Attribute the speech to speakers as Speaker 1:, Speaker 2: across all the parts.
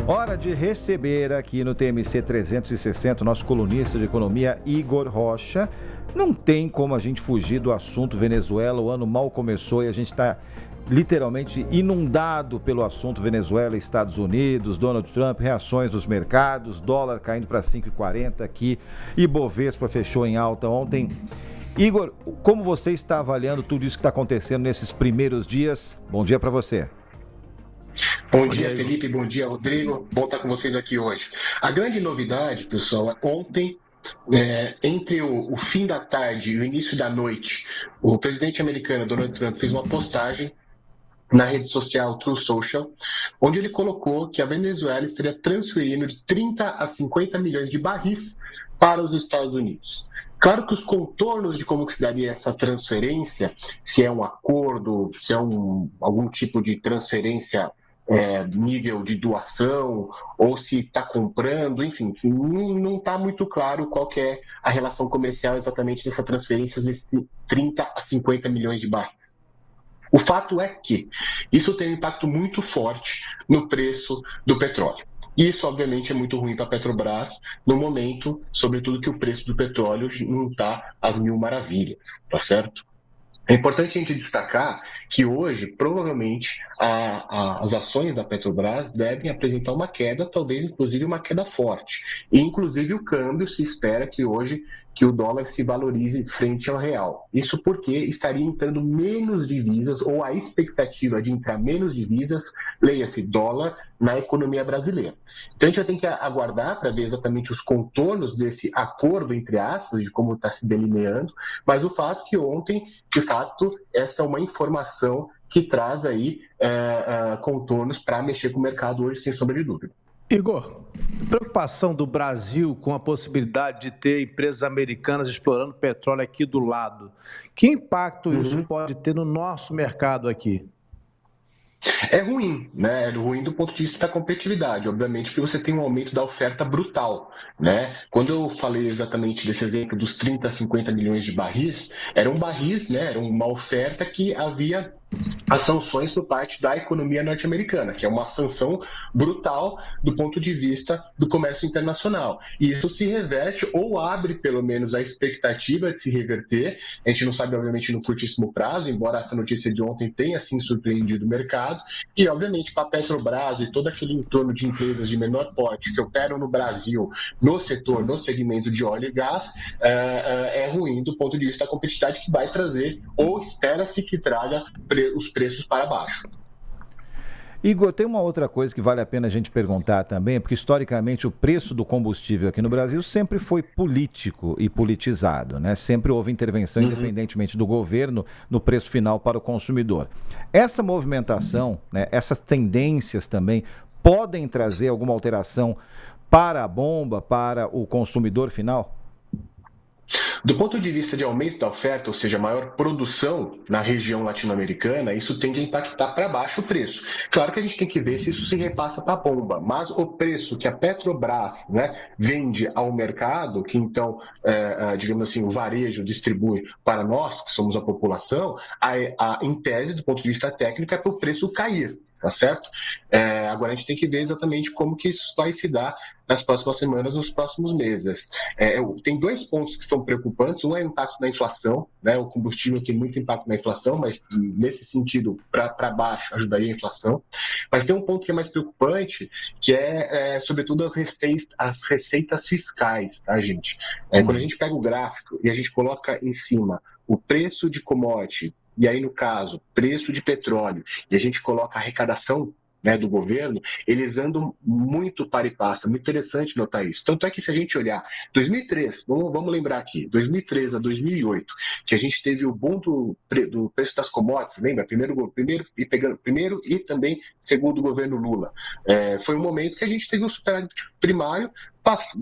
Speaker 1: Hora de receber aqui no TMC 360 o nosso colunista de economia, Igor Rocha. Não tem como a gente fugir do assunto Venezuela, o ano mal começou e a gente está literalmente inundado pelo assunto Venezuela, Estados Unidos, Donald Trump, reações dos mercados, dólar caindo para 5,40 aqui, Ibovespa fechou em alta ontem. Igor, como você está avaliando tudo isso que está acontecendo nesses primeiros dias? Bom dia para você.
Speaker 2: Bom dia, Felipe. Bom dia, Rodrigo. Bom estar com vocês aqui hoje. A grande novidade, pessoal, é ontem, entre o fim da tarde e o início da noite, o presidente americano Donald Trump fez uma postagem na rede social Truth Social, onde ele colocou que a Venezuela estaria transferindo de 30 a 50 milhões de barris para os Estados Unidos. Claro que os contornos de como que se daria essa transferência, se é um acordo, se é algum tipo de transferência nível de doação, ou se está comprando, enfim, não está muito claro qual que é a relação comercial exatamente dessa transferência desses 30 a 50 milhões de barris. O fato é que isso tem um impacto muito forte no preço do petróleo. Isso, obviamente, é muito ruim para a Petrobras no momento, sobretudo que o preço do petróleo não está às mil maravilhas, tá certo? É importante a gente destacar que hoje, provavelmente, as ações da Petrobras devem apresentar uma queda, talvez inclusive uma queda forte. E inclusive o câmbio se espera que hoje que o dólar se valorize frente ao real. Isso porque estaria entrando menos divisas, ou a expectativa de entrar menos divisas, leia-se dólar, na economia brasileira. Então a gente vai ter que aguardar para ver exatamente os contornos desse acordo, entre aspas, de como está se delineando, mas o fato é que ontem, de fato, essa é uma informação que traz aí contornos para mexer com o mercado hoje, sem sombra de dúvida.
Speaker 3: Igor, preocupação do Brasil com a possibilidade de ter empresas americanas explorando petróleo aqui do lado. Que impacto isso pode ter no nosso mercado aqui?
Speaker 2: É ruim, né? É ruim do ponto de vista da competitividade, obviamente, porque você tem um aumento da oferta brutal, né? Quando eu falei exatamente desse exemplo dos 30 a 50 milhões de barris, eram barris, né? Era uma oferta que havia as sanções por parte da economia norte-americana, que é uma sanção brutal do ponto de vista do comércio internacional. E isso se reverte ou abre, pelo menos, a expectativa de se reverter. A gente não sabe, obviamente, no curtíssimo prazo, embora essa notícia de ontem tenha, sim, surpreendido o mercado. E, obviamente, para a Petrobras e todo aquele entorno de empresas de menor porte que operam no Brasil, no setor, no segmento de óleo e gás, é ruim do ponto de vista da competitividade, que vai trazer, ou espera-se que traga, os preços para baixo.
Speaker 1: Igor, tem uma outra coisa que vale a pena a gente perguntar também, porque historicamente o preço do combustível aqui no Brasil sempre foi político e politizado, né? Sempre houve intervenção, independentemente do governo, no preço final para o consumidor. Essa movimentação, né, essas tendências também podem trazer alguma alteração para a bomba, para o consumidor final?
Speaker 2: Do ponto de vista de aumento da oferta, ou seja, maior produção na região latino-americana, isso tende a impactar para baixo o preço. Claro que a gente tem que ver se isso se repassa para a bomba, mas o preço que a Petrobras, né, vende ao mercado, que então, digamos assim, o varejo distribui para nós, que somos a população, em tese, do ponto de vista técnico, é para o preço cair. Tá certo? Agora a gente tem que ver exatamente como que isso vai se dar nas próximas semanas, nos próximos meses. Tem dois pontos que são preocupantes. Um é o impacto na inflação, né? O combustível tem muito impacto na inflação, mas nesse sentido, para baixo, ajudaria a inflação. Mas tem um ponto que é mais preocupante, que sobretudo, as receitas fiscais, tá, gente? Quando a gente pega o gráfico e a gente coloca em cima o preço de commodity, e aí, no caso, preço de petróleo, e a gente coloca a arrecadação, né, do governo, eles andam muito para e passo. É muito interessante notar isso. Tanto é que, se a gente olhar 2003, vamos lembrar aqui, 2003 a 2008, que a gente teve o boom do preço das commodities, lembra? Primeiro e também segundo o governo Lula. Foi um momento que a gente teve um superávit primário,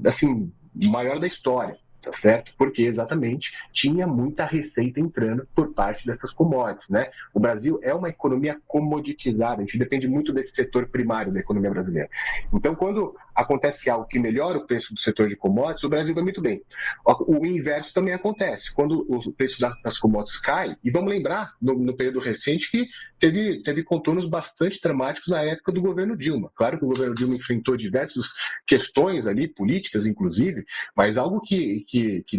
Speaker 2: assim, maior da história. tá certo? Porque exatamente tinha muita receita entrando por parte dessas commodities, né? O Brasil é uma economia comoditizada, a gente depende muito desse setor primário da economia brasileira. Então, quando acontece algo que melhora o preço do setor de commodities, o Brasil vai muito bem. O inverso também acontece, quando o preço das commodities cai, e vamos lembrar, no período recente, que teve contornos bastante dramáticos na época do governo Dilma. Claro que o governo Dilma enfrentou diversas questões ali, políticas inclusive, mas algo que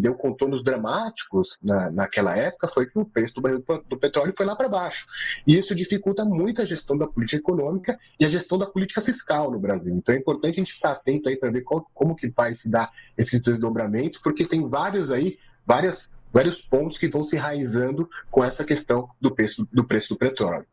Speaker 2: deu contornos dramáticos naquela época foi que o preço do petróleo foi lá para baixo. E isso dificulta muito a gestão da política econômica e a gestão da política fiscal no Brasil. Então é importante a gente ficar atento aí para ver como que vai se dar esses desdobramentos, porque tem vários pontos que vão se enraizando com essa questão do preço do petróleo.